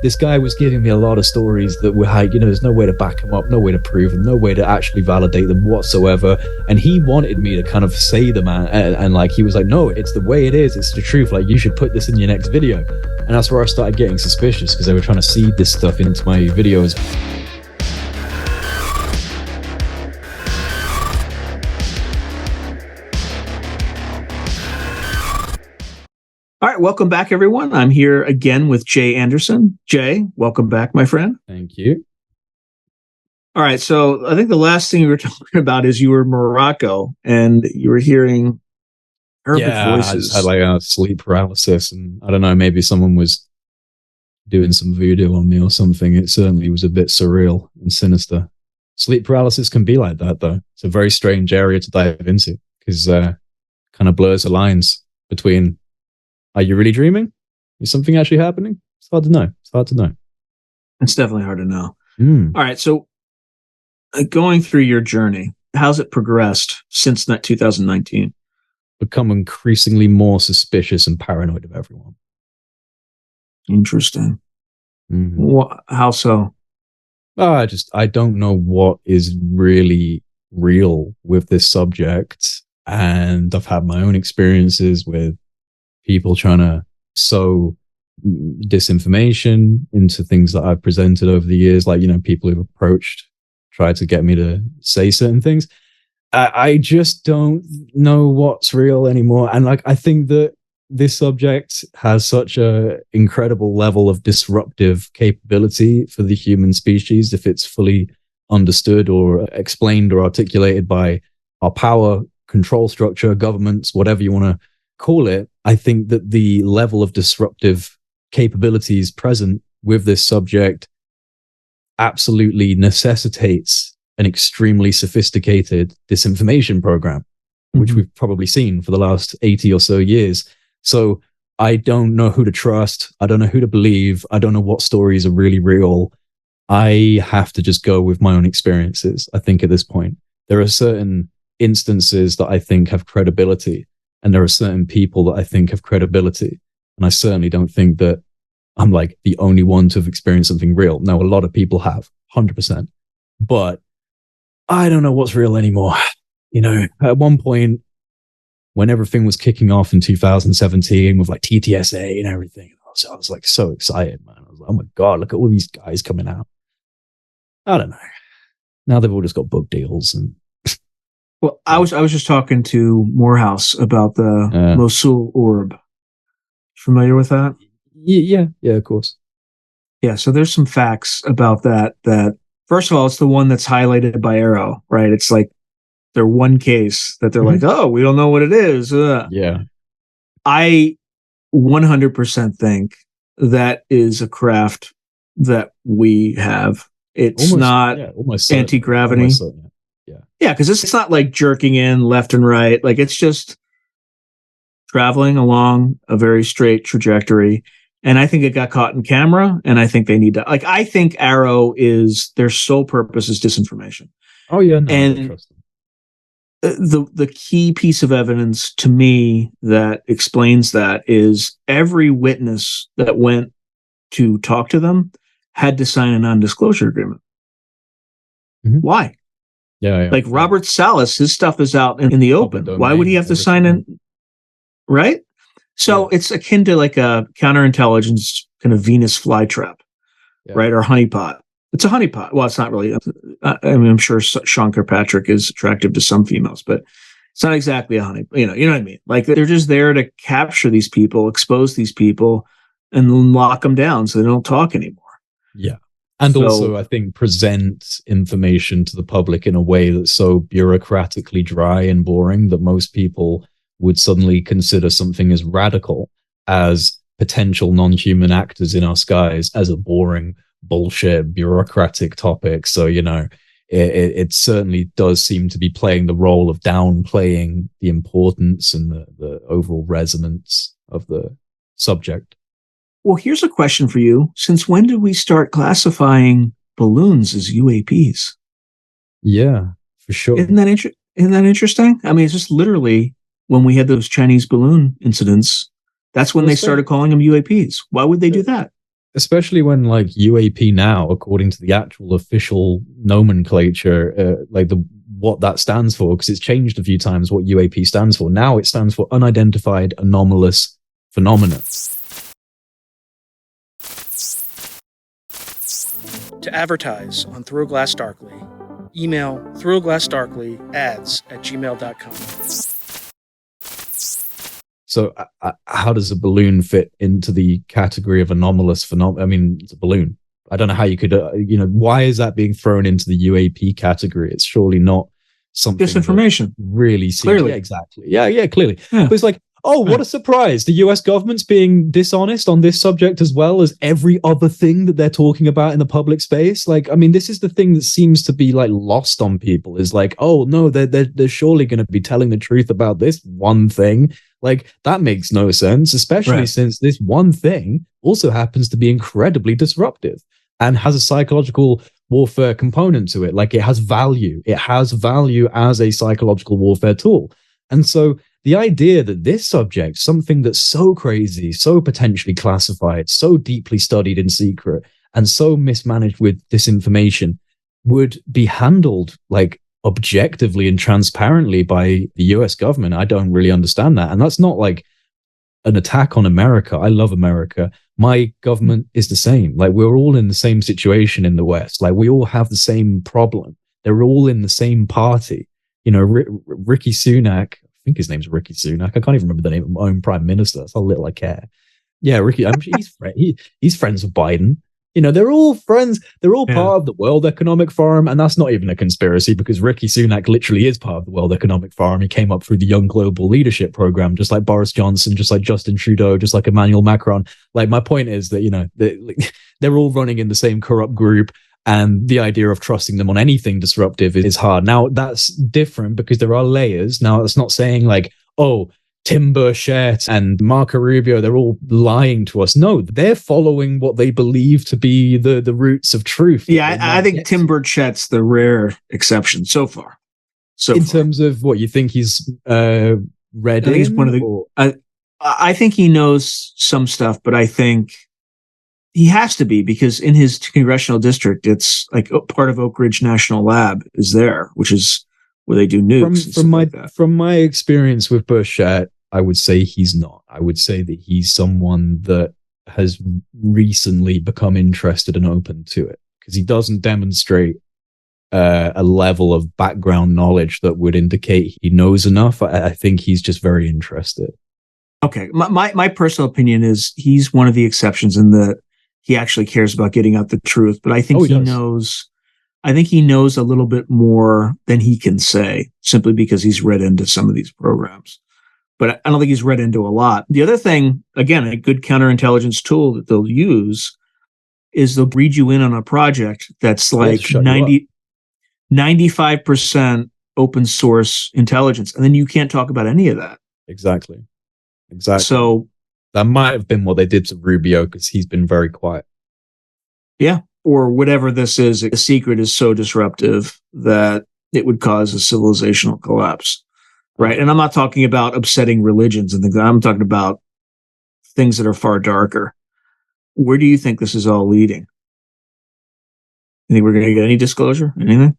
this guy was giving me a lot of stories that were like, there's no way to back them up, no way to prove them, no way to actually validate them whatsoever. And he wanted me to kind of say them, and like, he was like, no, it's the way it is, it's the truth, like, you should put this in your next video. And that's where I started getting suspicious, because they were trying to seed this stuff into my videos. All right, welcome back, everyone. I'm here again with Jay Anderson. Jay, welcome back, my friend. Thank you. All right, so I think the last thing we were talking about is you were in Morocco and you were hearing Arabic voices. I just had like a sleep paralysis, and I don't know, maybe someone was doing some voodoo on me or something. It certainly was a bit surreal and sinister. Sleep paralysis can be like that, though. It's a very strange area to dive into, because kind of blurs the lines between, are you really dreaming? Is something actually happening? It's hard to know. It's definitely hard to know. All right, so going through your journey, how's it progressed since that 2019? Become increasingly more suspicious and paranoid of everyone. Interesting. How so? I don't know what is really real with this subject. And I've had my own experiences with people trying to sow disinformation into things that I've presented over the years. Like, people who've tried to get me to say certain things. I just don't know what's real anymore. And like, I think that this subject has such a incredible level of disruptive capability for the human species if it's fully understood or explained or articulated by our power control structure, governments, whatever you want to call it. I think that the level of disruptive capabilities present with this subject absolutely necessitates an extremely sophisticated disinformation program, which we've probably seen for the last 80 or so years. So I don't know who to trust. I don't know who to believe. I don't know what stories are really real. I have to just go with my own experiences. I think at this point, there are certain instances that I think have credibility, and there are certain people that I think have credibility. And I certainly don't think that I'm like the only one to have experienced something real. Now, a lot of people have, 100%. But I don't know what's real anymore. At one point, when everything was kicking off in 2017 with like TTSA and everything, I was like so excited, man. I was like, oh my God, look at all these guys coming out. I don't know. Now they've all just got book deals and... Well, I was just talking to Morehouse about the Mosul orb. Familiar with that? Yeah, of course. Yeah, so there's some facts about that. That first of all, it's the one that's highlighted by Arrow, right? It's like their one case that they're like, oh, we don't know what it is. Yeah. I 100% think that is a craft that we have. It's almost anti-gravity. Almost, Yeah, because it's not like jerking in left and right. Like, it's just traveling along a very straight trajectory. And I think it got caught in camera, and I think they need to... Like, I think Arrow their sole purpose is disinformation. Oh, yeah, no, and I don't trust them. The key piece of evidence to me that explains that is every witness that went to talk to them had to sign a non-disclosure agreement. Why? Yeah. Like Robert Salas, his stuff is out in the open. Why would he have to sign in? Right? So it's akin to like a counterintelligence kind of Venus flytrap, right? Or honeypot. It's a honeypot. Well, it's not really. I mean, I'm sure Sean Patrick is attractive to some females, but it's not exactly a honey. You know what I mean? Like, they're just there to capture these people, expose these people, and lock them down so they don't talk anymore. Yeah. And also, I think, present information to the public in a way that's so bureaucratically dry and boring that most people would suddenly consider something as radical as potential non-human actors in our skies as a boring, bullshit, bureaucratic topic. So, it certainly does seem to be playing the role of downplaying the importance and the overall resonance of the subject. Well, here's a question for you. Since when did we start classifying balloons as UAPs? Yeah, for sure. Isn't that interesting? I mean, it's just literally when we had those Chinese balloon incidents, that's when they started calling them UAPs. Why would they do that? especially when like UAP now, according to the actual official nomenclature, like what that stands for, because it's changed a few times what UAP stands for. Now it stands for unidentified anomalous phenomena. To advertise on Through a Glass Darkly, email throughaglassdarkly@gmail.com. So how does a balloon fit into the category of anomalous phenomena? I mean, it's a balloon. I don't know how you could, why is that being thrown into the UAP category? It's surely not something. Disinformation. Really clearly. Yeah, exactly. Yeah, clearly. Yeah. But it's like, oh, what a surprise. The US government's being dishonest on this subject as well as every other thing that they're talking about in the public space. Like, I mean, this is the thing that seems to be like lost on people is like, oh no, they're surely going to be telling the truth about this one thing. Like, that makes no sense, especially since this one thing also happens to be incredibly disruptive and has a psychological warfare component to it. Like, it has value. It has value as a psychological warfare tool. And so the idea that this subject, something that's so crazy, so potentially classified, so deeply studied in secret, and so mismanaged with disinformation, would be handled like objectively and transparently by the US government, I don't really understand that. And that's not like an attack on America. I love America. My government is the same. Like, we're all in the same situation in the West. Like, we all have the same problem. They're all in the same party. You know, Ricky Sunak, I think his name's Ricky Sunak. I can't even remember the name of my own prime minister. That's how little I care. Yeah, Ricky, he's friends with Biden. You know, they're all friends. They're all part of the World Economic Forum. And that's not even a conspiracy, because Ricky Sunak literally is part of the World Economic Forum. He came up through the Young Global Leadership Program, just like Boris Johnson, just like Justin Trudeau, just like Emmanuel Macron. Like, my point is that, you know, they're all running in the same corrupt group. And the idea of trusting them on anything disruptive is hard. Now, that's different because there are layers. Now, that's not saying like, oh, Tim Burchett and Marco Rubio, they're all lying to us. No, they're following what they believe to be the roots of truth. Yeah, I think Tim Burchett's the rare exception so far. In terms of what you think he's read I think he's one of the. I think he knows some stuff, but I think he has to be, because in his congressional district, it's like part of Oak Ridge National Lab is there, which is where they do nukes. From my experience with Burchett, I would say he's not. I would say that he's someone that has recently become interested and open to it, because he doesn't demonstrate a level of background knowledge that would indicate he knows enough. I think he's just very interested. Okay. My personal opinion is he's one of the exceptions in that he actually cares about getting out the truth, but I think he knows. I think he knows a little bit more than he can say, simply because he's read into some of these programs. But I don't think he's read into a lot. The other thing, again, a good counterintelligence tool that they'll use is they'll read you in on a project that's like 95% open source intelligence. And then you can't talk about any of that. Exactly. So that might have been what they did to Rubio, because he's been very quiet. Yeah. Or whatever this is, a secret is so disruptive that it would cause a civilizational collapse. Right. And I'm not talking about upsetting religions and things. I'm talking about things that are far darker. Where do you think this is all leading? You think we're going to get any disclosure? Anything?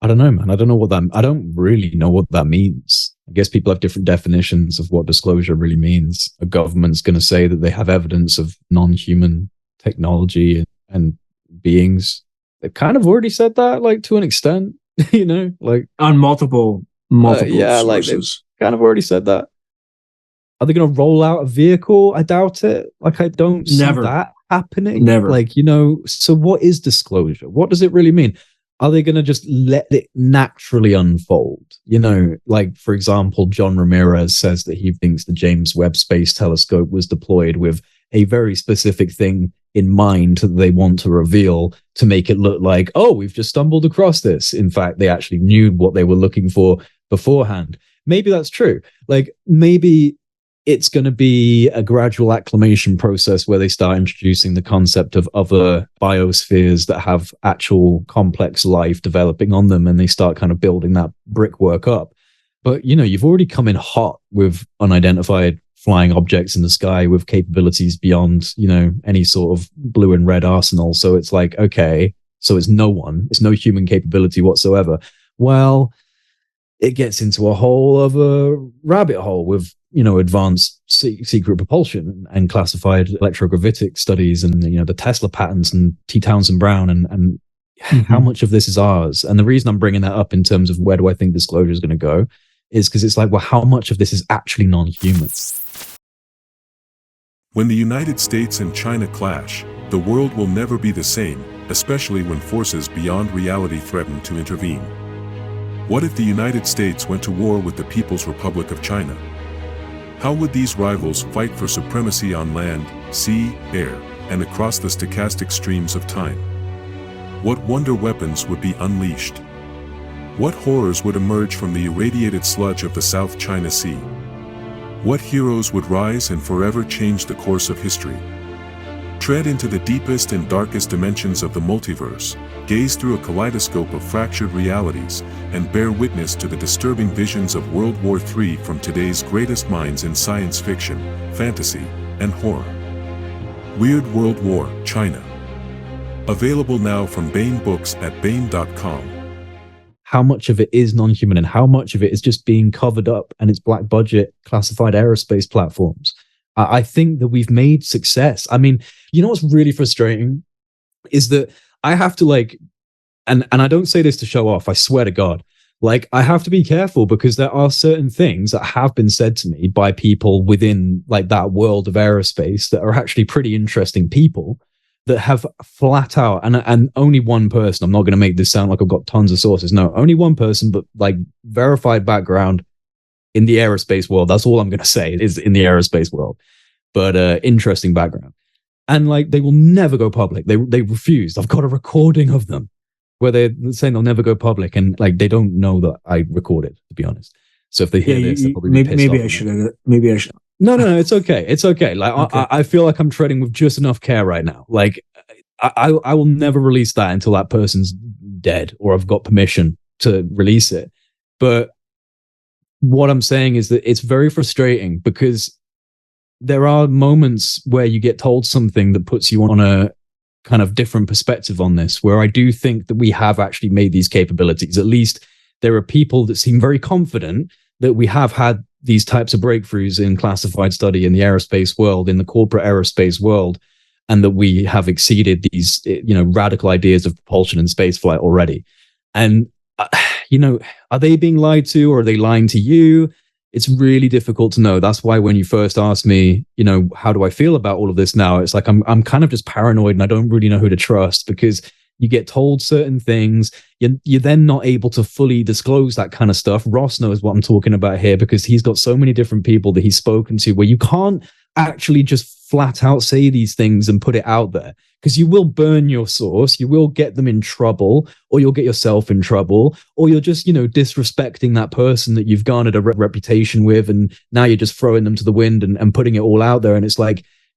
I don't know, man. I don't really know what that means. I guess people have different definitions of what disclosure really means. A government's going to say that they have evidence of non-human technology and beings. They've kind of already said that, like, to an extent. You know, like on multiple yeah, sources. Like they've kind of already said that. Are they going to roll out a vehicle? I doubt it. Like, I don't see that happening. Never. Like, you know, so what is disclosure? What does it really mean? Are they going to just let it naturally unfold? You know, like, for example, John Ramirez says that he thinks the James Webb Space Telescope was deployed with a very specific thing in mind that they want to reveal to make it look like, oh, we've just stumbled across this. In fact, they actually knew what they were looking for beforehand. Maybe that's true. Like, maybe it's going to be a gradual acclimation process where they start introducing the concept of other biospheres that have actual complex life developing on them, and they start kind of building that brickwork up. But, you know, you've already come in hot with unidentified flying objects in the sky with capabilities beyond, any sort of blue and red arsenal. So it's like, okay, so it's it's no human capability whatsoever. Well, it gets into a whole other rabbit hole with, advanced secret propulsion and classified electrogravitic studies and, the Tesla patents and T. Townsend Brown and how much of this is ours. And the reason I'm bringing that up in terms of where do I think disclosure is going to go is because it's like, well, how much of this is actually non-human? When the United States and China clash, the world will never be the same, especially when forces beyond reality threaten to intervene. What if the United States went to war with the People's Republic of China? How would these rivals fight for supremacy on land, sea, air, and across the stochastic streams of time? What wonder weapons would be unleashed? What horrors would emerge from the irradiated sludge of the South China Sea? What heroes would rise and forever change the course of history? Tread into the deepest and darkest dimensions of the multiverse, gaze through a kaleidoscope of fractured realities, and bear witness to the disturbing visions of World War III from today's greatest minds in science fiction, fantasy, and horror. Weird World War, China. Available now from Baen Books at Baen.com. How much of it is non-human and how much of it is just being covered up and it's black budget classified aerospace platforms? I think that we've made success. I mean, what's really frustrating is that I have to and I don't say this to show off, I swear to God, I have to be careful because there are certain things that have been said to me by people within that world of aerospace that are actually pretty interesting people that have flat out, and only one person, I'm not going to make this sound like I've got tons of sources. No, only one person, but verified background in the aerospace world. That's all I'm going to say is in the aerospace world, but interesting background. And they will never go public. They refused. I've got a recording of them where they're saying they'll never go public. And they don't know that I recorded, to be honest. So if they hear this, they'll probably be pissed maybe off. I should. Maybe I should. No, it's okay. It's okay. Okay. I feel like I'm treading with just enough care right now. I will never release that until that person's dead or I've got permission to release it. But what I'm saying is that it's very frustrating because there are moments where you get told something that puts you on a kind of different perspective on this, where I do think that we have actually made these capabilities. At least there are people that seem very confident that we have had these types of breakthroughs in classified study in the aerospace world, in the corporate aerospace world, and that we have exceeded these, radical ideas of propulsion and spaceflight already. And, are they being lied to or are they lying to you? It's really difficult to know. That's why when you first asked me, how do I feel about all of this now? It's like I'm kind of just paranoid and I don't really know who to trust because you get told certain things. You're then not able to fully disclose that kind of stuff. Ross knows what I'm talking about here because he's got so many different people that he's spoken to where you can't actually just flat out say these things and put it out there because you will burn your source. You will get them in trouble or you'll get yourself in trouble or you're just, disrespecting that person that you've garnered a reputation with. And now you're just throwing them to the wind and putting it all out there. And it's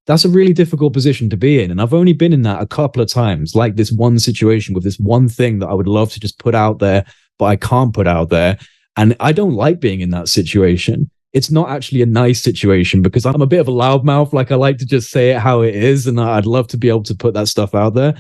that's a really difficult position to be in. And I've only been in that a couple of times, this one situation with this one thing that I would love to just put out there, but I can't put out there. And I don't like being in that situation. It's not actually a nice situation because I'm a bit of a loudmouth. I like to just say it how it is. And I'd love to be able to put that stuff out there.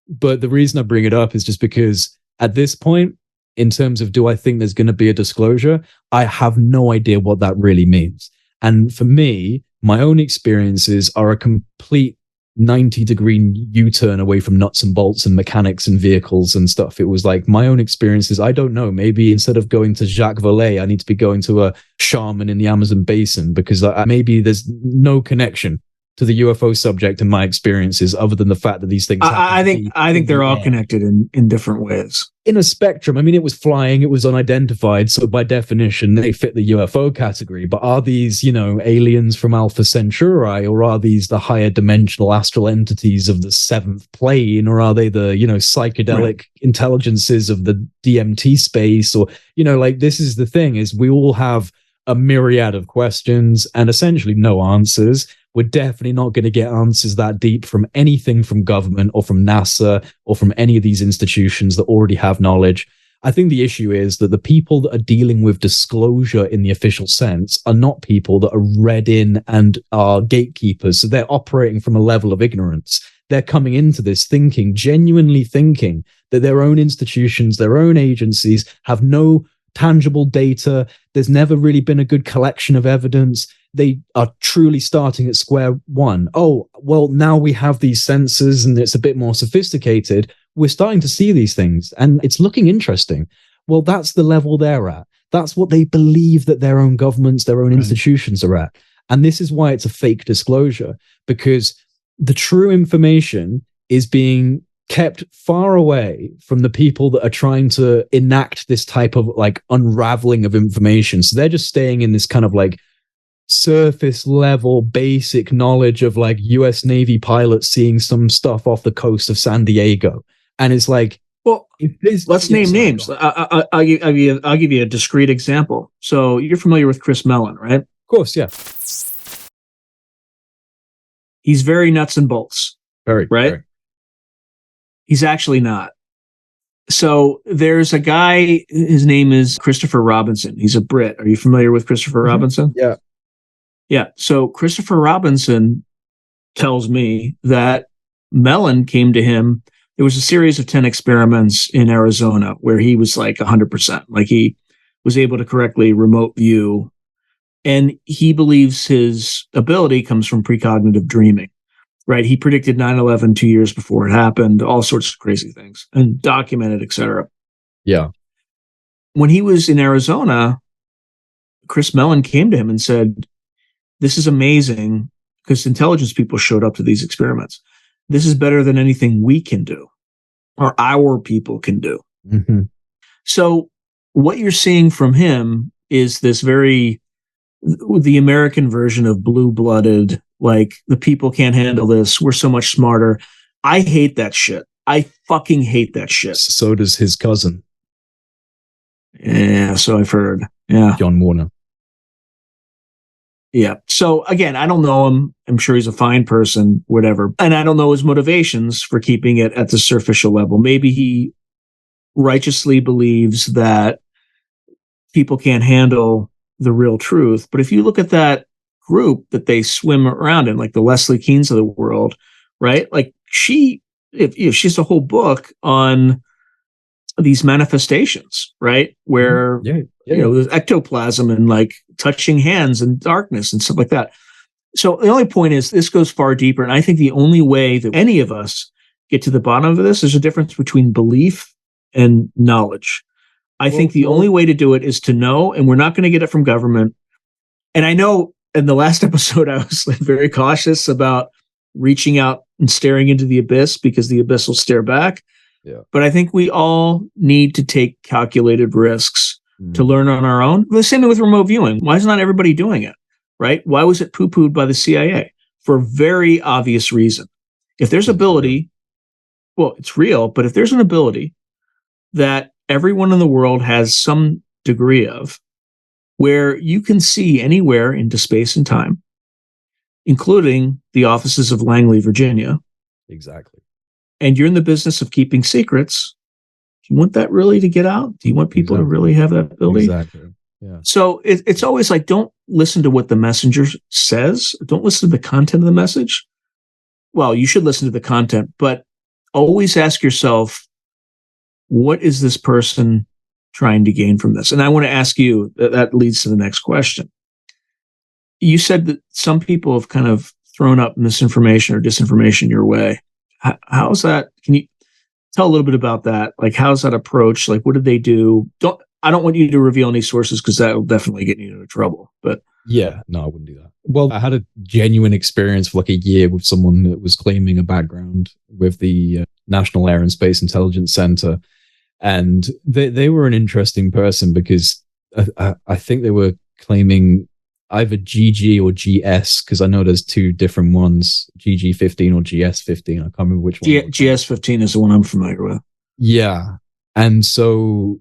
But the reason I bring it up is just because at this point, in terms of do I think there's going to be a disclosure, I have no idea what that really means. And for me, my own experiences are a complete 90-degree U-turn away from nuts and bolts and mechanics and vehicles and stuff. It was my own experiences. I don't know. Maybe instead of going to Jacques Vallée, I need to be going to a shaman in the Amazon basin because maybe there's no connection to the UFO subject in my experiences other than the fact that these things I think they're all connected in different ways. In a spectrum. I mean, it was flying, it was unidentified, so by definition they fit the UFO category. But are these, aliens from Alpha Centauri, or are these the higher dimensional astral entities of the seventh plane, or are they the, psychedelic intelligences of the DMT space? Or, this is the thing, is we all have a myriad of questions and essentially no answers. We're definitely not going to get answers that deep from anything from government or from NASA or from any of these institutions that already have knowledge. I think the issue is that the people that are dealing with disclosure in the official sense are not people that are read in and are gatekeepers. So they're operating from a level of ignorance. They're coming into this genuinely thinking that their own institutions, their own agencies have no tangible data. There's never really been a good collection of evidence. They are truly starting at square one. Oh, well, now we have these sensors and it's a bit more sophisticated. We're starting to see these things and it's looking interesting. Well, that's the level they're at. That's what they believe that their own governments, their own institutions are at. And this is why it's a fake disclosure, because the true information is being kept far away from the people that are trying to enact this type of like unraveling of information. So they're just staying in this kind of like surface level basic knowledge of like US Navy pilots seeing some stuff off the coast of San Diego. And it's like, well, let's name names. I'll give you a discrete example. So you're familiar with Chris Mellon, right? Of course, yeah. He's very nuts and bolts. Very, right? Very. He's actually not. So there's a guy, his name is Christopher Robinson. He's a Brit. Are you familiar with Christopher Robinson? Yeah. Yeah. So Christopher Robinson tells me that Mellon came to him. There was a series of 10 experiments in Arizona where he was like 100%, like he was able to correctly remote view. And he believes his ability comes from precognitive dreaming, right? He predicted 9/11 2 years before it happened, all sorts of crazy things and documented, et cetera. Yeah. When he was in Arizona, Chris Mellon came to him and said, this is amazing because intelligence people showed up to these experiments. This is better than anything we can do or our people can do. Mm-hmm. So what you're seeing from him is this the American version of blue-blooded, like the people can't handle this. We're so much smarter. I hate that shit. I fucking hate that shit. So does his cousin. Yeah, so I've heard. Yeah. John Warner. Yeah. So again, I don't know him. I'm sure he's a fine person, whatever. And I don't know his motivations for keeping it at the superficial level. Maybe he righteously believes that people can't handle the real truth. But if you look at that group that they swim around in, like the Leslie Keans of the world, right? Like she has a whole book on these manifestations, right? Where, there's ectoplasm and like touching hands and darkness and stuff like that. So the only point is this goes far deeper. And I think the only way that any of us get to the bottom of this is a difference between belief and knowledge. I think the only way to do it is to know, and we're not going to get it from government. And I know in the last episode, I was like very cautious about reaching out and staring into the abyss because the abyss will stare back. Yeah. But I think we all need to take calculated risks to learn on our own. The same thing with remote viewing. Why is not everybody doing it? Right? Why was it poo-pooed by the CIA? For a very obvious reason. If there's ability, well, it's real, but if there's an ability that everyone in the world has some degree of, where you can see anywhere into space and time, including the offices of Langley, Virginia. Exactly. And you're in the business of keeping secrets. Do you want that really to get out? Do you want people to really have that ability? Exactly. Yeah. So it's always like, don't listen to what the messenger says. Don't listen to the content of the message. Well, you should listen to the content, but always ask yourself, what is this person trying to gain from this? And I want to ask you, that leads to the next question. You said that some people have kind of thrown up misinformation or disinformation your way. How's that? Can you tell a little bit about that? Like, how's that approach? Like, what did they do? I don't want you to reveal any sources because that will definitely get you into trouble. But yeah, no, I wouldn't do that. Well, I had a genuine experience for like a year with someone that was claiming a background with the National Air and Space Intelligence Center. And they were an interesting person because I think they were claiming either GG or GS, because I know there's two different ones, GG15 or GS15. I can't remember which one. GS15 is the one I'm familiar with. Yeah. And so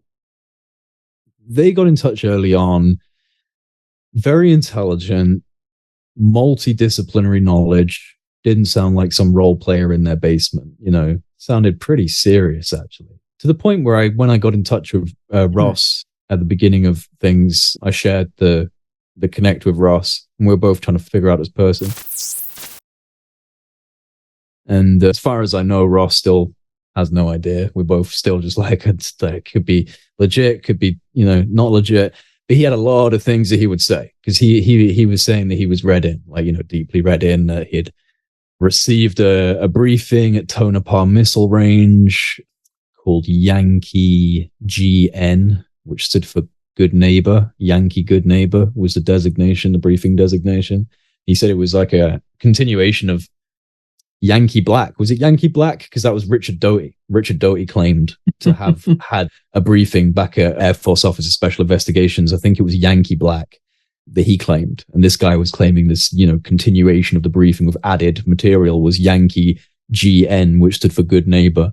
they got in touch early on, very intelligent, multidisciplinary knowledge, didn't sound like some role player in their basement, sounded pretty serious actually. to the point where when I got in touch with Ross at the beginning of things, I shared the connect with Ross, and we were both trying to figure out this person. And as far as I know, Ross still has no idea. We're both still just like, it could be legit, could be, not legit. But he had a lot of things that he would say, because he was saying that he was read in, like, deeply read in, that he'd received a briefing at Tonopah Missile Range called Yankee GN, which stood for Good Neighbor. Yankee Good Neighbor was the designation, the briefing designation. He said it was like a continuation of Yankee Black. Was it Yankee Black? Because that was Richard Doty. Richard Doty claimed to have had a briefing back at Air Force Office of Special Investigations. I think it was Yankee Black that he claimed. And this guy was claiming this, continuation of the briefing with added material was Yankee GN, which stood for Good Neighbor.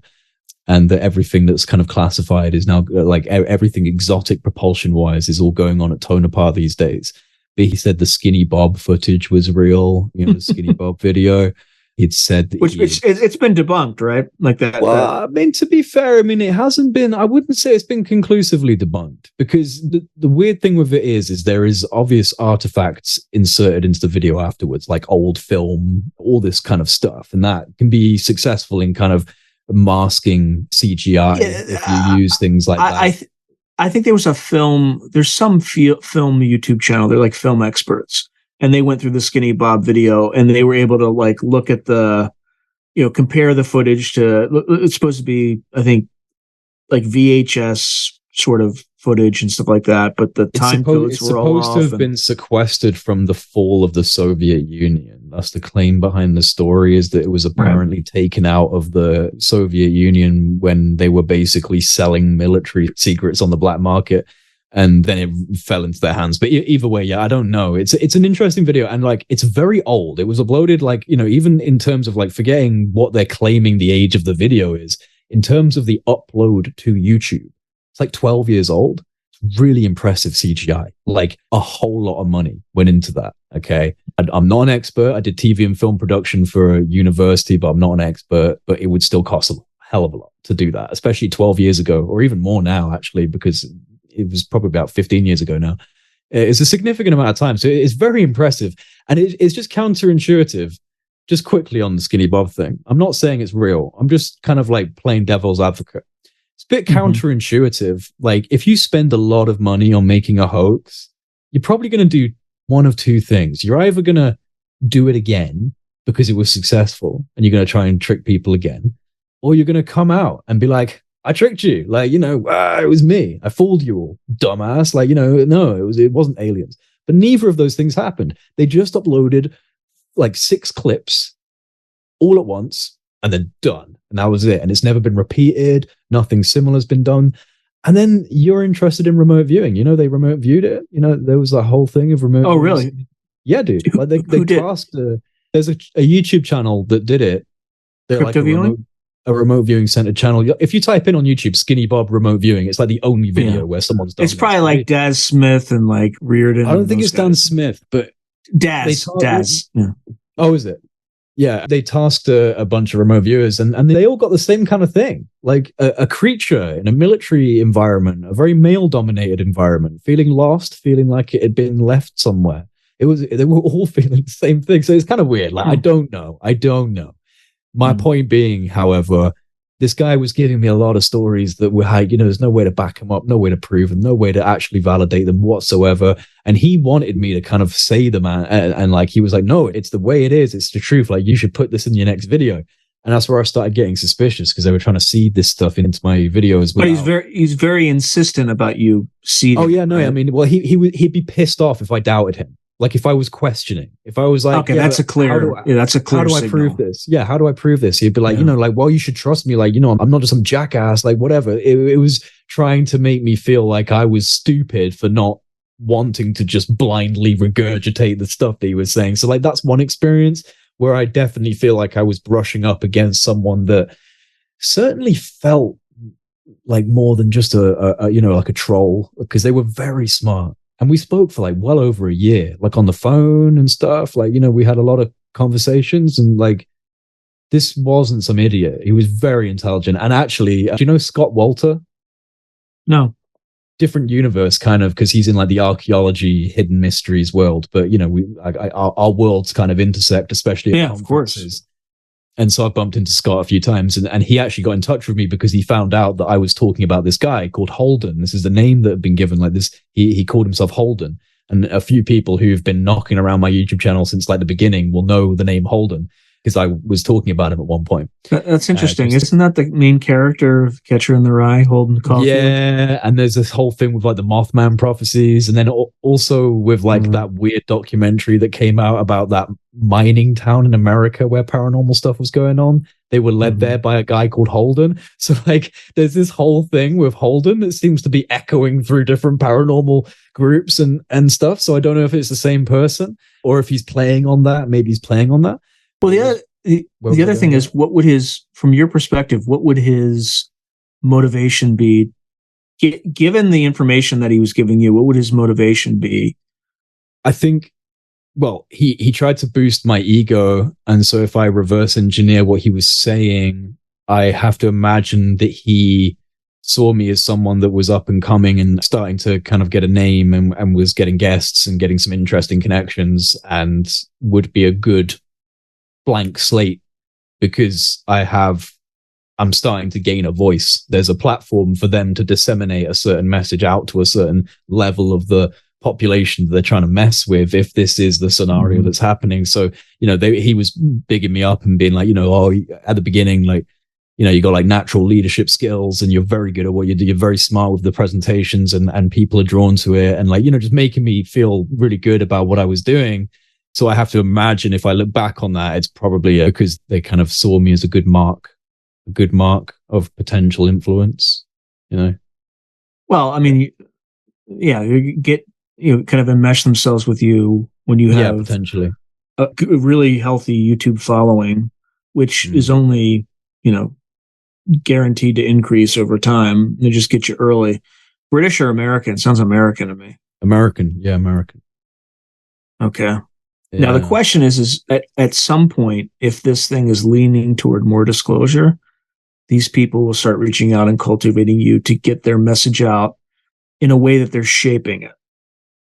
And that everything that's kind of classified is now, like, everything exotic propulsion wise is all going on at Tonopah these days. But he said the Skinny Bob footage was real, the Skinny Bob video. He'd said that it's been debunked, right? Like that. Well, I mean, to be fair, it hasn't been, I wouldn't say it's been conclusively debunked, because the weird thing with it is there is obvious artifacts inserted into the video afterwards, like old film, all this kind of stuff. And that can be successful in kind of masking CGI if you use things like that. I think there's some film YouTube channel. They're like film experts. And they went through the Skinny Bob video, and they were able to like look at compare the footage to, it's supposed to be, I think, like VHS sort of footage and stuff like that. But the time codes were all off. It's supposed to have been sequestered from the fall of the Soviet Union. That's the claim behind the story, is that it was apparently taken out of the Soviet Union when they were basically selling military secrets on the black market. And then it fell into their hands. But either way, I don't know. It's an interesting video, and like, it's very old. It was uploaded, like, even in terms of like forgetting what they're claiming the age of the video is, in terms of the upload to YouTube, it's like 12 years old. It's really impressive CGI. Like, a whole lot of money went into that. Okay. I'm not an expert. I did TV and film production for a university, but I'm not an expert. But it would still cost a hell of a lot to do that, especially 12 years ago, or even more now, actually, because it was probably about 15 years ago now. It's a significant amount of time. So it's very impressive. And it's just counterintuitive. Just quickly on the Skinny Bob thing. I'm not saying it's real. I'm just kind of like playing devil's advocate. It's a bit counterintuitive. Like, if you spend a lot of money on making a hoax, you're probably going to do one of two things. You're either going to do it again because it was successful and you're going to try and trick people again, or you're going to come out and be like, I tricked you. Like, it was me. I fooled you all, dumbass. Like, no, it wasn't aliens. But neither of those things happened. They just uploaded like 6 clips all at once, and then done. And that was it. And it's never been repeated. Nothing similar has been done. And then you're interested in remote viewing. They remote viewed it. There was a whole thing of remote. Oh, really? Yeah, dude. Like, they tasked. There's a YouTube channel that did it. They're Crypto like viewing? A remote viewing centered channel. If you type in on YouTube Skinny Bob remote viewing, it's like the only video where someone's done it's probably this, like Daz Smith and like Reardon. I don't think it's Dan Smith, but Daz. Yeah. Oh, is it? Yeah, they tasked a bunch of remote viewers, and they all got the same kind of thing. Like a creature in a military environment, a very male-dominated environment, feeling lost, feeling like it had been left somewhere. They were all feeling the same thing. So it's kind of weird. Like, I don't know. My point being, however, this guy was giving me a lot of stories that were like, there's no way to back them up, no way to prove them, no way to actually validate them whatsoever. And he wanted me to kind of say them, and like, he was like, no, it's the way it is. It's the truth. Like, you should put this in your next video. And that's where I started getting suspicious, because they were trying to seed this stuff into my videos. But he's very insistent about you seeding. Oh yeah, no, right? I mean, well, he'd be pissed off if I doubted him. Like, if I was questioning, if I was like, okay, that's a clear. That's a clear. How do I prove this? Yeah, how do I prove this? He'd be like, like, well, you should trust me. Like, I'm not just some jackass. Like, whatever. It was trying to make me feel like I was stupid for not wanting to just blindly regurgitate the stuff that he was saying. So, like, that's one experience where I definitely feel like I was brushing up against someone that certainly felt like more than just like a troll, because they were very smart. And we spoke for like well over a year, like on the phone and stuff. Like, we had a lot of conversations, and like, this wasn't some idiot. He was very intelligent. And actually, do you know Scott Walter? No. Different universe, kind of, because he's in like the archaeology, hidden mysteries world. But our worlds kind of intersect, especially at conferences. Of course. And so I bumped into Scott a few times, and he actually got in touch with me because he found out that I was talking about this guy called Holden. This is the name that had been given, like this. He called himself Holden, and a few people who've been knocking around my YouTube channel since like the beginning will know the name Holden, because I was talking about him at one point. That's interesting. Isn't that the main character of Catcher in the Rye, Holden Caulfield? Yeah, and there's this whole thing with like the Mothman prophecies, and then also with like that weird documentary that came out about that mining town in America where paranormal stuff was going on. They were led there by a guy called Holden. So like there's this whole thing with Holden that seems to be echoing through different paranormal groups and stuff. So I don't know if it's the same person or if he's playing on that. Maybe he's playing on that. Well, the other thing is, what would from your perspective, what would his motivation be? Given the information that he was giving you, what would his motivation be? I think, well, he tried to boost my ego. And so if I reverse engineer what he was saying, I have to imagine that he saw me as someone that was up and coming and starting to kind of get a name and was getting guests and getting some interesting connections and would be a good blank slate because I'm starting to gain a voice. There's a platform for them to disseminate a certain message out to a certain level of the population that they're trying to mess with if this is the scenario that's happening. So, he was bigging me up and being like, at the beginning, like, you got like natural leadership skills and you're very good at what you do. You're very smart with the presentations and people are drawn to it. And like, just making me feel really good about what I was doing. So I have to imagine if I look back on that, it's probably because they kind of saw me as a good mark of potential influence, Well, I mean, you get, kind of enmesh themselves with you when you have potentially a really healthy YouTube following, which is only, guaranteed to increase over time. They just get you early. British or American? Sounds American to me. American. Yeah, American. Okay. Yeah. Now, the question is at some point, if this thing is leaning toward more disclosure, these people will start reaching out and cultivating you to get their message out in a way that they're shaping it,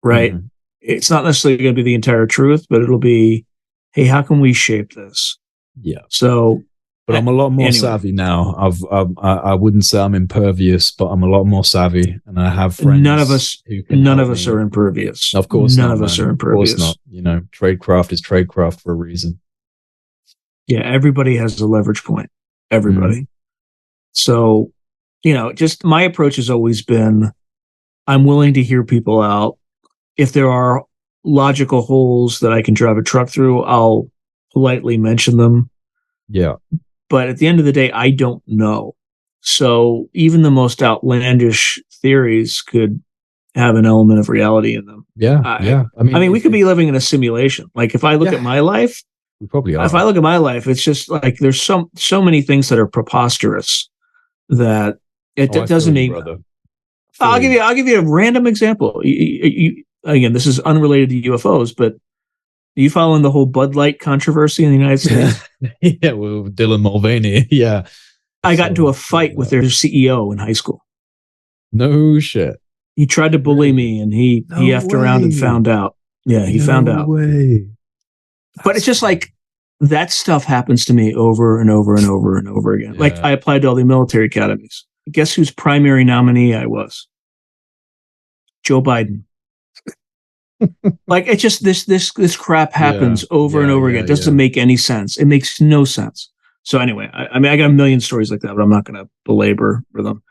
right? It's not necessarily going to be the entire truth, but it'll be, hey, how can we shape this? Yeah. So, but I'm a lot more savvy now. I wouldn't say I'm impervious, but I'm a lot more savvy, and I have friends. None of us are impervious. Of course, none of us are impervious. Of course not. Tradecraft is tradecraft for a reason. Yeah, everybody has a leverage point. Everybody. So, just my approach has always been, I'm willing to hear people out. If there are logical holes that I can drive a truck through, I'll politely mention them. Yeah. But at the end of the day, I don't know. So even the most outlandish theories could have an element of reality in them. Yeah. I mean, we could be living in a simulation. Like if I look at my life, we probably are. If I look at my life, it's just like there's so many things that are preposterous that it doesn't mean. I'll give you a random example. Again, this is unrelated to UFOs, but are you following the whole Bud Light controversy in the United States? Yeah, with Dylan Mulvaney. Yeah. I got into a fight with their CEO in high school. No shit. He tried to bully me and he effed around and found out. Yeah, he found out. Way. But it's just like that stuff happens to me over and over and over and over again. Yeah. Like I applied to all the military academies. Guess whose primary nominee I was? Joe Biden. Like it's just this crap happens over and over again. It doesn't make any sense. It makes no sense. So anyway, I mean, I got a million stories like that, but I'm not going to belabor for them.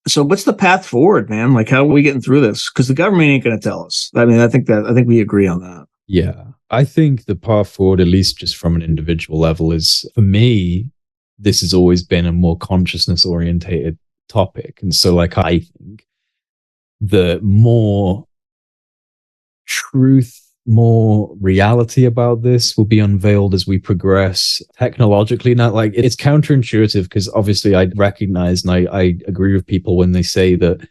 So what's the path forward, man? Like, how are we getting through this? Because the government ain't going to tell us. I mean, I think we agree on that. Yeah, I think the path forward, at least just from an individual level, is for me. This has always been a more consciousness orientated topic, and so like I think the more truth, more reality about this will be unveiled as we progress technologically. Now, like it's counterintuitive because obviously I recognize and I agree with people when they say that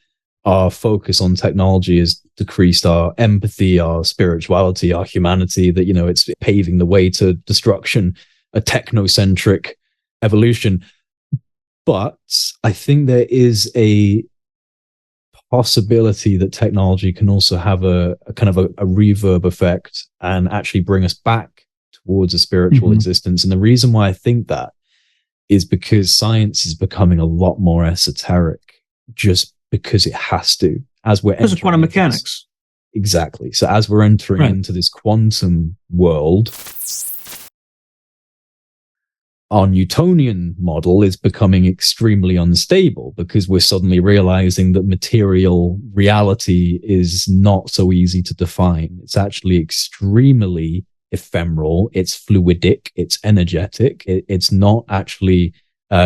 our focus on technology has decreased our empathy, our spirituality, our humanity, that, it's paving the way to destruction. a technocentric evolution. But I think there is a possibility that technology can also have a kind of a reverb effect and actually bring us back towards a spiritual existence. And the reason why I think that is because science is becoming a lot more esoteric just because it has to, as we're because of quantum mechanics. Exactly. So as we're entering into this quantum world, our Newtonian model is becoming extremely unstable because we're suddenly realizing that material reality is not so easy to define. It's actually extremely ephemeral. It's fluidic. It's energetic. It's not actually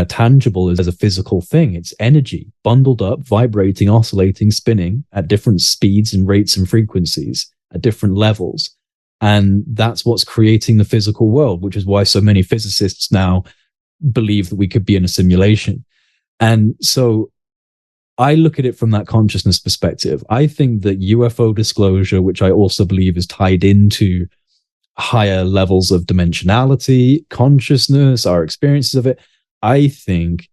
tangible as a physical thing. It's energy bundled up, vibrating, oscillating, spinning at different speeds and rates and frequencies at different levels. And that's what's creating the physical world, which is why so many physicists now believe that we could be in a simulation. And so I look at it from that consciousness perspective. I think that UFO disclosure, which I also believe is tied into higher levels of dimensionality, consciousness, our experiences of it, I think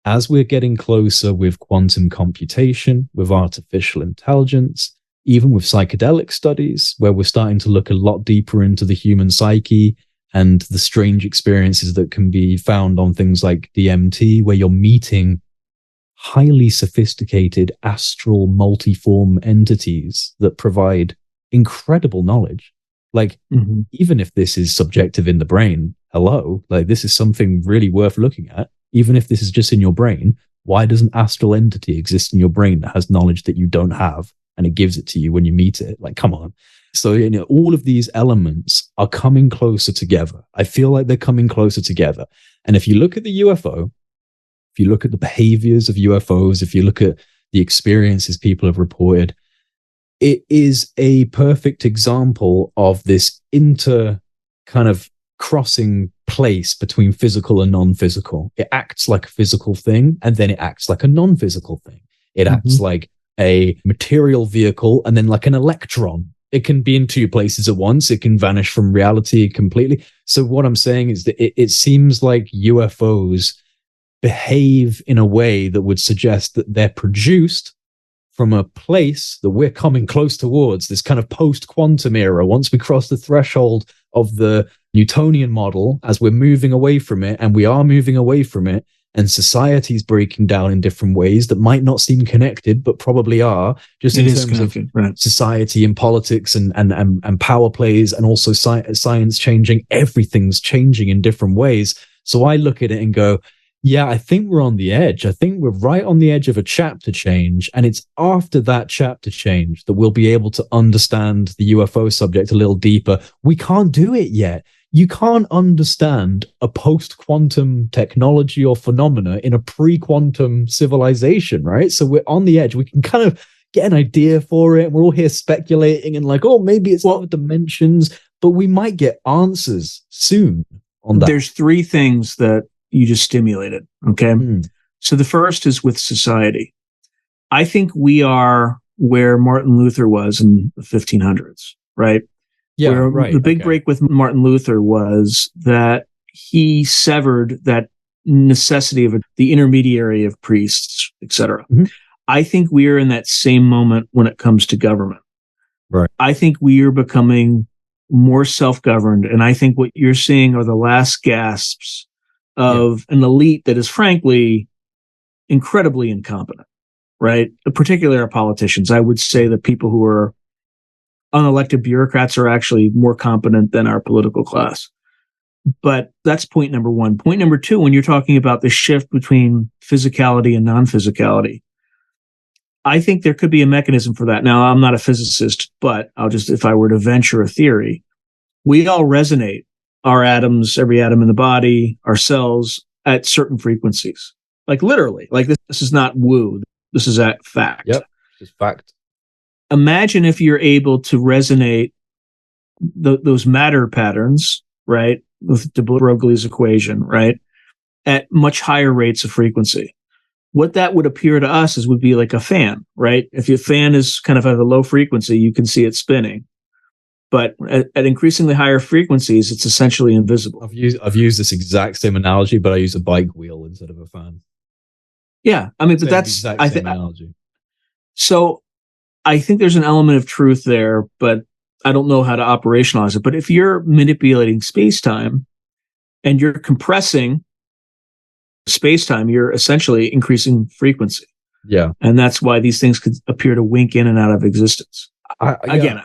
as we're getting closer with quantum computation, with artificial intelligence, even with psychedelic studies, where we're starting to look a lot deeper into the human psyche and the strange experiences that can be found on things like DMT, where you're meeting highly sophisticated astral multiform entities that provide incredible knowledge. Like, even if this is subjective in the brain, hello, like this is something really worth looking at. Even if this is just in your brain, why does an astral entity exist in your brain that has knowledge that you don't have? And it gives it to you when you meet it. Like, come on. So, all of these elements are coming closer together. I feel like they're coming closer together. And if you look at the UFO, if you look at the behaviors of UFOs, if you look at the experiences people have reported, it is a perfect example of this kind of crossing place between physical and non-physical. It acts like a physical thing, and then it acts like a non-physical thing. It acts like a material vehicle and then like an electron. It can be in two places at once. It can vanish from reality completely. So what I'm saying is that it seems like UFOs behave in a way that would suggest that they're produced from a place that we're coming close towards, this kind of post-quantum era. Once we cross the threshold of the Newtonian model, as we're moving away from it, and we are moving away from it, and society's breaking down in different ways that might not seem connected, but probably are, just in terms of society and politics and power plays, and also science changing. Everything's changing in different ways. So I look at it and go, yeah, I think we're on the edge. I think we're right on the edge of a chapter change. And it's after that chapter change that we'll be able to understand the UFO subject a little deeper. We can't do it yet. You can't understand a post-quantum technology or phenomena in a pre-quantum civilization, right? So we're on the edge. We can kind of get an idea for it. We're all here speculating and like, oh, maybe it's other dimensions, but we might get answers soon on that. There's three things that you just stimulated, okay? So the first is with society. I think we are where Martin Luther was in the 1500s, right? Yeah, where right. The big break with Martin Luther was that he severed that necessity of the intermediary of priests, etc. I think we are in that same moment when it comes to government. Right. I think we are becoming more self-governed, and I think what you're seeing are the last gasps of an elite that is frankly incredibly incompetent, right? Particularly our politicians. I would say that people who are unelected bureaucrats are actually more competent than our political class. But that's point number one. Point number two, when you're talking about the shift between physicality and non-physicality, I think there could be a mechanism for that. Now, I'm not a physicist, but if I were to venture a theory, we all resonate, our atoms, every atom in the body, our cells, at certain frequencies. Like literally, like this is not woo. This is a fact. Yep, it's fact. Imagine if you're able to resonate those matter patterns, right, with de Broglie's equation, right, at much higher rates of frequency. What that would appear to us would be like a fan, right? If your fan is kind of at a low frequency, you can see it spinning. But at increasingly higher frequencies, it's essentially invisible. I've used this exact same analogy, but I use a bike wheel instead of a fan. Yeah, I mean, but that's I think analogy. So I think there's an element of truth there, but I don't know how to operationalize it. But if you're manipulating space-time and you're compressing space-time, you're essentially increasing frequency. Yeah. And that's why these things could appear to wink in and out of existence. Again,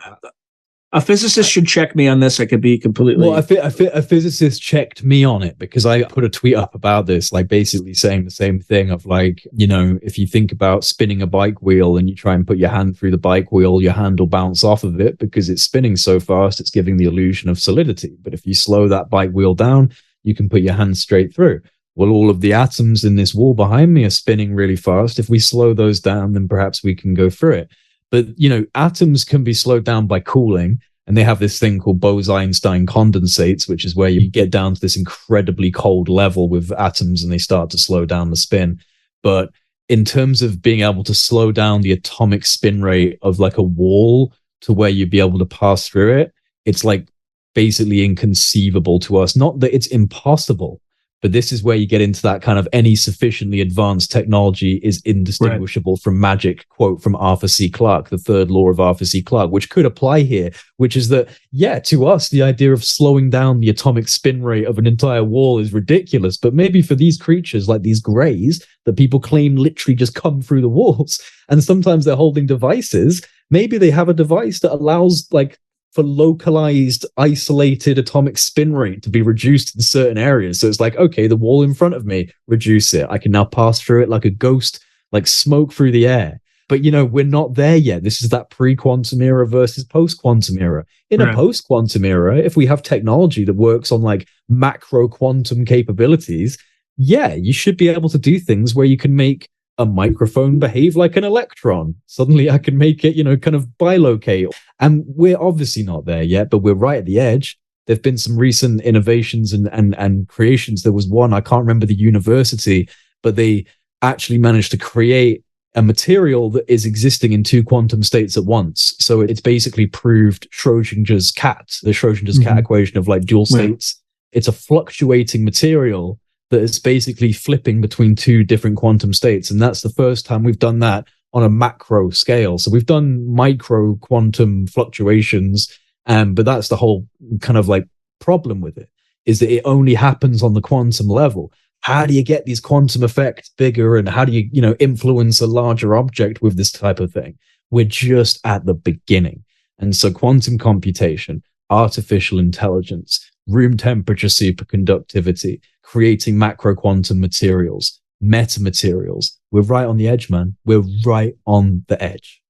a physicist should check me on this. I could be completely... Well, a physicist checked me on it because I put a tweet up about this, like basically saying the same thing of like, you know, if you think about spinning a bike wheel and you try and put your hand through the bike wheel, your hand will bounce off of it because it's spinning so fast, it's giving the illusion of solidity. But if you slow that bike wheel down, you can put your hand straight through. Well, all of the atoms in this wall behind me are spinning really fast. If we slow those down, then perhaps we can go through it. But, you know, atoms can be slowed down by cooling, and they have this thing called Bose-Einstein condensates, which is where you get down to this incredibly cold level with atoms and they start to slow down the spin. But in terms of being able to slow down the atomic spin rate of like a wall to where you'd be able to pass through it, it's like basically inconceivable to us. Not that it's impossible, but this is where you get into that kind of any sufficiently advanced technology is indistinguishable from magic, quote from Arthur C. Clarke, the third law of Arthur C. Clarke, which could apply here, which is that, yeah, to us, the idea of slowing down the atomic spin rate of an entire wall is ridiculous. But maybe for these creatures like these greys that people claim literally just come through the walls, and sometimes they're holding devices, maybe they have a device that allows like for localized, isolated atomic spin rate to be reduced in certain areas. So it's like, okay, the wall in front of me, reduce it. I can now pass through it like a ghost, like smoke through the air. But, you know, we're not there yet. This is that pre-quantum era versus post-quantum era. In a post-quantum era, if we have technology that works on like macro quantum capabilities, yeah, you should be able to do things where you can make a microphone behave like an electron. Suddenly I can make it, you know, kind of bilocate. And we're obviously not there yet, but we're right at the edge. There've been some recent innovations and creations. There was one, I can't remember the university, but they actually managed to create a material that is existing in two quantum states at once. So it's basically proved Schrodinger's cat, the Schrodinger's cat equation of like dual states. It's a fluctuating material that is basically flipping between two different quantum states. And that's the first time we've done that on a macro scale. So we've done micro quantum fluctuations, but that's the whole kind of like problem with it, is that it only happens on the quantum level. How do you get these quantum effects bigger, and how do you, you know, influence a larger object with this type of thing? We're just at the beginning. And so quantum computation, artificial intelligence, room temperature superconductivity, creating macro quantum materials, metamaterials. We're right on the edge, man. We're right on the edge.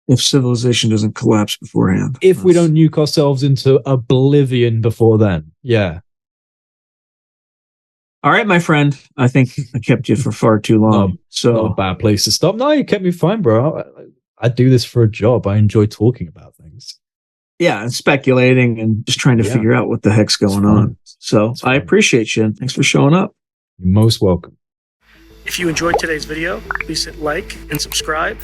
If civilization doesn't collapse beforehand. If we don't nuke ourselves into oblivion before then. Yeah. All right, my friend. I think I kept you for far too long. Not a bad place to stop. No, you kept me fine, bro. I do this for a job. I enjoy talking about things. Yeah, and speculating and just trying to figure out what the heck's going on. So I appreciate you, and thanks for showing up. You're most welcome. If you enjoyed today's video, please hit like and subscribe,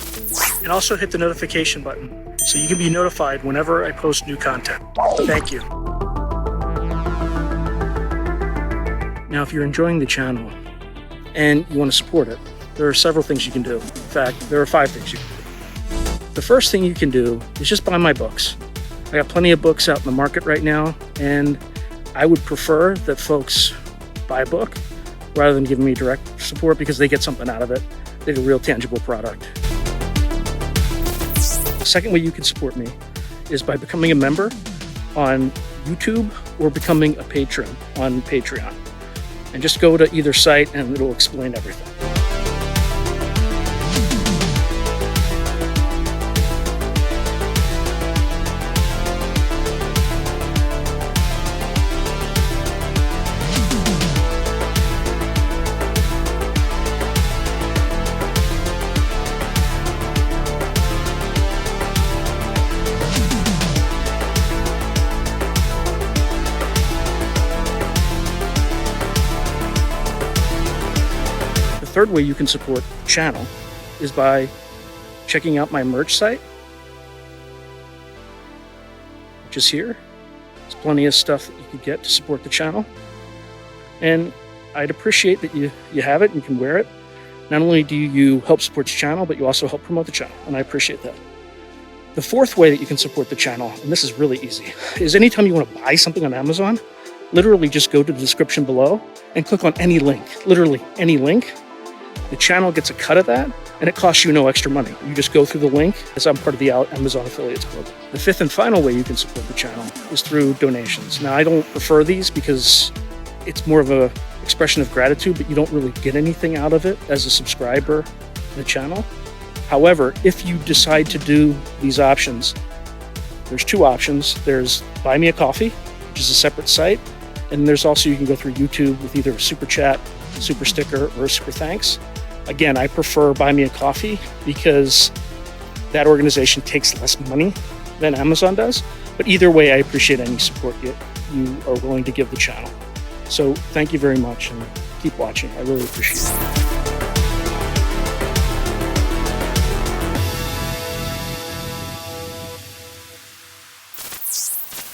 and also hit the notification button so you can be notified whenever I post new content. Thank you. Now, if you're enjoying the channel and you want to support it, there are several things you can do. In fact, there are 5 things you can do. The first thing you can do is just buy my books. I got plenty of books out in the market right now, and I would prefer that folks buy a book rather than giving me direct support, because they get something out of it. They get a real tangible product. The second way you can support me is by becoming a member on YouTube or becoming a patron on Patreon. And just go to either site and it'll explain everything. The third way you can support the channel is by checking out my merch site, is here. There's plenty of stuff that you could get to support the channel. And I'd appreciate that you have it and can wear it. Not only do you help support the channel, but you also help promote the channel, and I appreciate that. The fourth way that you can support the channel, and this is really easy, is anytime you want to buy something on Amazon, literally just go to the description below and click on any link, literally any link. The channel gets a cut of that, and it costs you no extra money. You just go through the link, as I'm part of the Amazon Affiliates Club. The fifth and final way you can support the channel is through donations. Now, I don't prefer these because it's more of an expression of gratitude, but you don't really get anything out of it as a subscriber to the channel. However, if you decide to do these options, there's two options. There's Buy Me a Coffee, which is a separate site. And there's also, you can go through YouTube with either a super chat, super sticker, or a super thanks. Again, I prefer Buy Me a Coffee because that organization takes less money than Amazon does. But either way, I appreciate any support you are willing to give the channel. So thank you very much and keep watching. I really appreciate it.